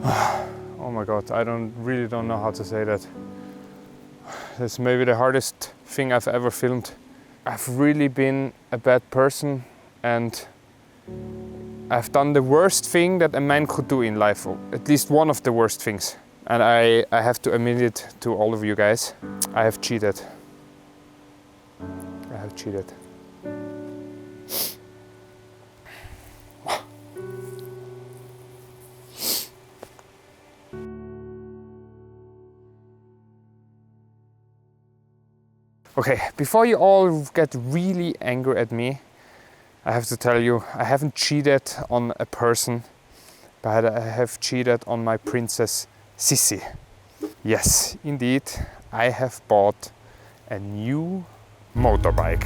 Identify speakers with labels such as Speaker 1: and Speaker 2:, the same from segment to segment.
Speaker 1: Oh my God, I really don't know how to say that. That's maybe the hardest thing I've ever filmed. I've really been a bad person and I've done the worst thing that a man could do in life, or at least one of the worst things. And I have to admit it to all of you guys. I have cheated. I have cheated. Okay, before you all get really angry at me, I have to tell you, I haven't cheated on a person, but I have cheated on my princess Sissi. Yes, indeed, I have bought a new motorbike.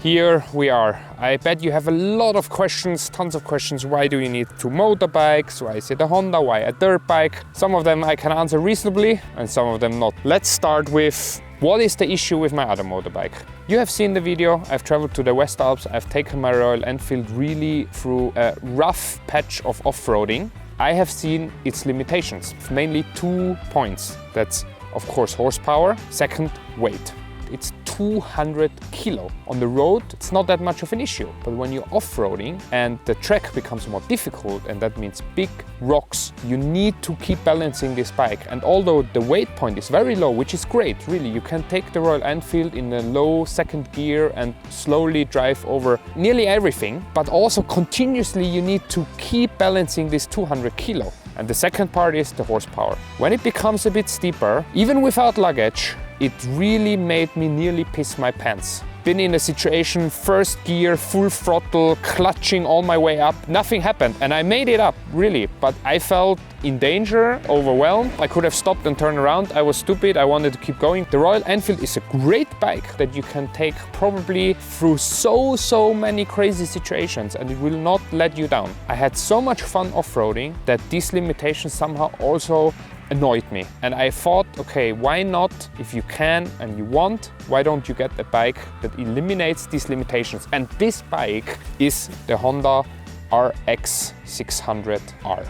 Speaker 1: Here we are. I bet you have a lot of questions, tons of questions. Why do you need two motorbikes? Why is it a Honda? Why a dirt bike? Some of them I can answer reasonably and some of them not. Let's start with what is the issue with my other motorbike. You have seen the video. I've traveled to the West Alps. I've taken my Royal Enfield really through a rough patch of off-roading. I have seen its limitations, mainly 2 points. That's of course horsepower, second weight. It's 200 kilo. On the road, it's not that much of an issue. But when you're off-roading and the track becomes more difficult, and that means big rocks, you need to keep balancing this bike. And although the weight point is very low, which is great, really, you can take the Royal Enfield in a low second gear and slowly drive over nearly everything, but also continuously you need to keep balancing this 200 kilo. And the second part is the horsepower. When it becomes a bit steeper, even without luggage, it really made me nearly piss my pants. Been in a situation, first gear, full throttle, clutching all my way up. Nothing happened and I made it up, really. But I felt in danger, overwhelmed. I could have stopped and turned around. I was stupid, I wanted to keep going. The Royal Enfield is a great bike that you can take probably through so many crazy situations and it will not let you down. I had so much fun off-roading that these limitations somehow also annoyed me. And I thought, okay, why not, if you can and you want, why don't you get a bike that eliminates these limitations? And this bike is the Honda RX 600R.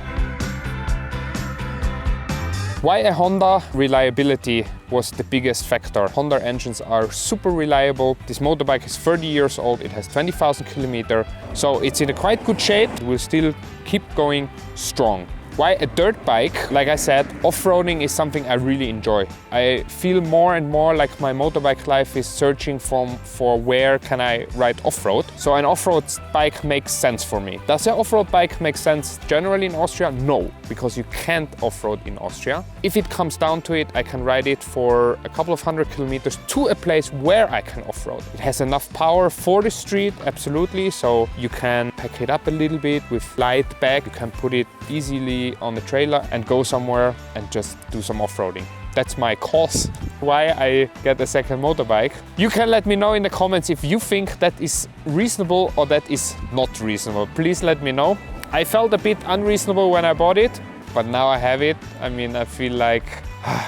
Speaker 1: Why a Honda? Reliability was the biggest factor. Honda engines are super reliable. This motorbike is 30 years old, it has 20,000 kilometers, so it's in a quite good shape. It will still keep going strong. Why a dirt bike? Like I said, off-roading is something I really enjoy. I feel more and more like my motorbike life is searching for where can I ride off-road. So an off-road bike makes sense for me. Does an off-road bike make sense generally in Austria? No, because you can't off-road in Austria. If it comes down to it, I can ride it for a couple of 100 kilometers to a place where I can off-road. It has enough power for the street, absolutely. So you can pack it up a little bit with light bag. You can put it easily on the trailer and go somewhere and just do some off-roading. That's my cause why I get a second motorbike. You can let me know in the comments if you think that is reasonable or that is not reasonable. Please let me know. I felt a bit unreasonable when I bought it, but now I have it. I mean, I feel like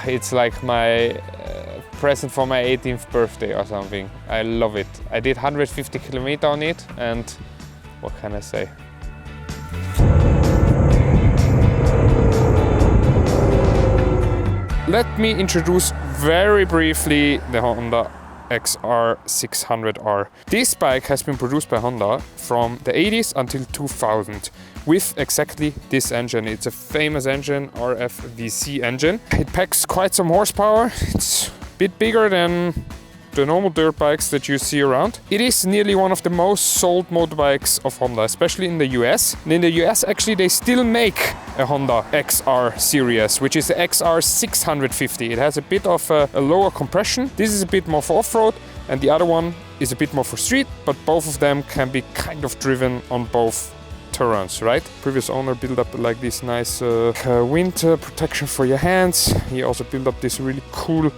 Speaker 1: It's like my present for my 18th birthday or something. I love it. I did 150 kilometers on it, and what can I say? Let me introduce very briefly the Honda XR600R. This bike has been produced by Honda from the 80s until 2000 with exactly this engine. It's a famous engine, RFVC engine. It packs quite some horsepower. It's a bit bigger than the normal dirt bikes that you see around. It is nearly one of the most sold motorbikes of Honda, especially in the US. And in the US, actually, they still make a Honda XR series, which is the XR650. It has a bit of a lower compression. This is a bit more for off-road, and the other one is a bit more for street, but both of them can be kind of driven on both terrains, right? Previous owner built up like this nice wind protection for your hands. He also built up this really cool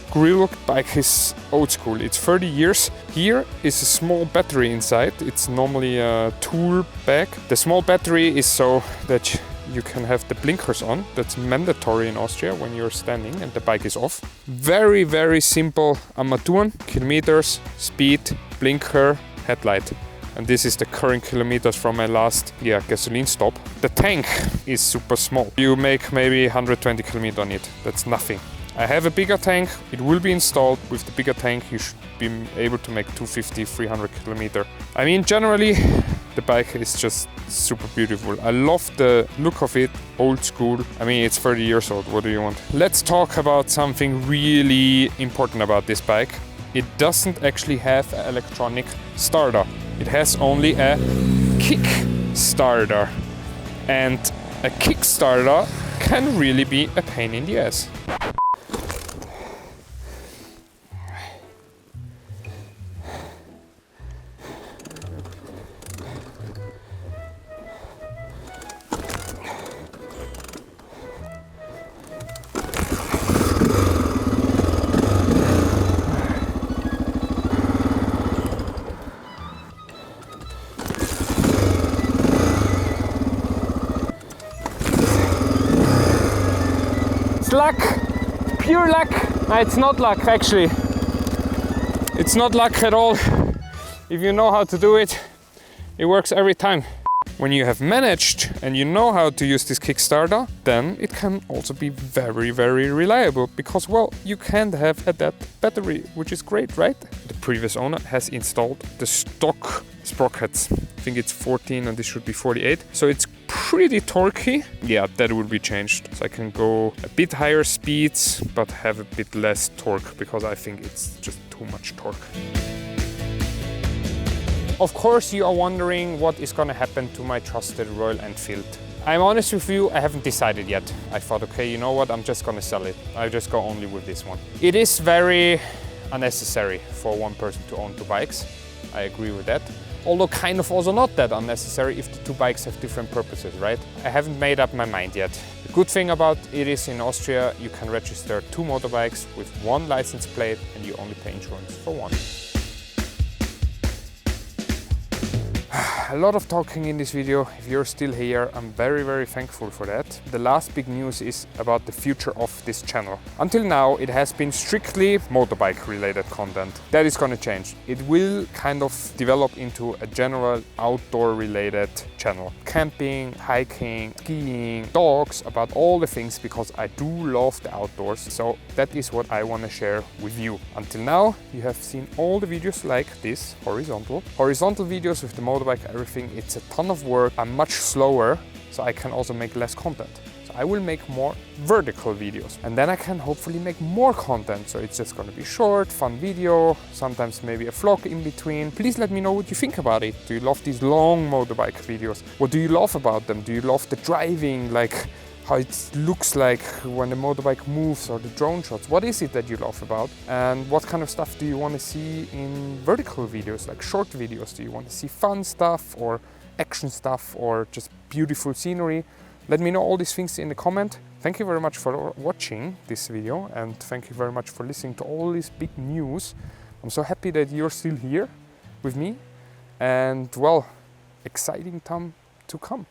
Speaker 1: grill. Bike is old school. It's 30 years. Here is a small battery inside. It's normally a tool bag. The small battery is so that you can have the blinkers on. That's mandatory in Austria when you're standing and the bike is off. Very, very simple Armaturen, kilometers, speed, blinker, headlight. And this is the current kilometers from my last gasoline stop. The tank is super small. You make maybe 120 kilometers on it. That's nothing. I have a bigger tank. It will be installed. With the bigger tank, you should be able to make 250, 300 kilometers. I mean, generally, the bike is just super beautiful. I love the look of it, old school. I mean, it's 30 years old. What do you want? Let's talk about something really important about this bike. It doesn't actually have an electronic starter. It has only a kick starter. And a kick starter can really be a pain in the ass. It's luck, pure luck. No, it's not luck actually. It's not luck at all. If you know how to do it, it works every time. When you have managed and you know how to use this Kickstarter, then it can also be very, very reliable because, well, you can have a dead battery, which is great, right? The previous owner has installed the stock sprockets. I think it's 14 and this should be 48. So it's pretty torquey. Yeah, that will be changed. So I can go a bit higher speeds, but have a bit less torque because I think it's just too much torque. Of course, you are wondering what is going to happen to my trusted Royal Enfield. I'm honest with you, I haven't decided yet. I thought, okay, you know what, I'm just going to sell it. I'll just go only with this one. It is very unnecessary for one person to own two bikes. I agree with that. Although kind of also not that unnecessary if the two bikes have different purposes, right? I haven't made up my mind yet. The good thing about it is in Austria, you can register two motorbikes with one license plate and you only pay insurance for one. A lot of talking in this video. If you're still here, I'm very, very thankful for that. The last big news is about the future of this channel. Until now, it has been strictly motorbike related content. That is going to change. It will kind of develop into a general outdoor related channel. Camping, hiking, skiing, dogs, about all the things because I do love the outdoors. So that is what I want to share with you. Until now, you have seen all the videos like this, horizontal videos with the motorbike, everything. It's a ton of work. I'm much slower, so I can also make less content. So I will make more vertical videos and then I can hopefully make more content. So it's just going to be short, fun video, sometimes maybe a vlog in between. Please let me know what you think about it. Do you love these long motorbike videos? What do you love about them? Do you love the driving, like how it looks like when the motorbike moves, or the drone shots? What is it that you love about? And what kind of stuff do you want to see in vertical videos, like short videos? Do you want to see fun stuff or action stuff or just beautiful scenery? Let me know all these things in the comment. Thank you very much for watching this video and thank you very much for listening to all this big news. I'm so happy that you're still here with me and, well, exciting time to come.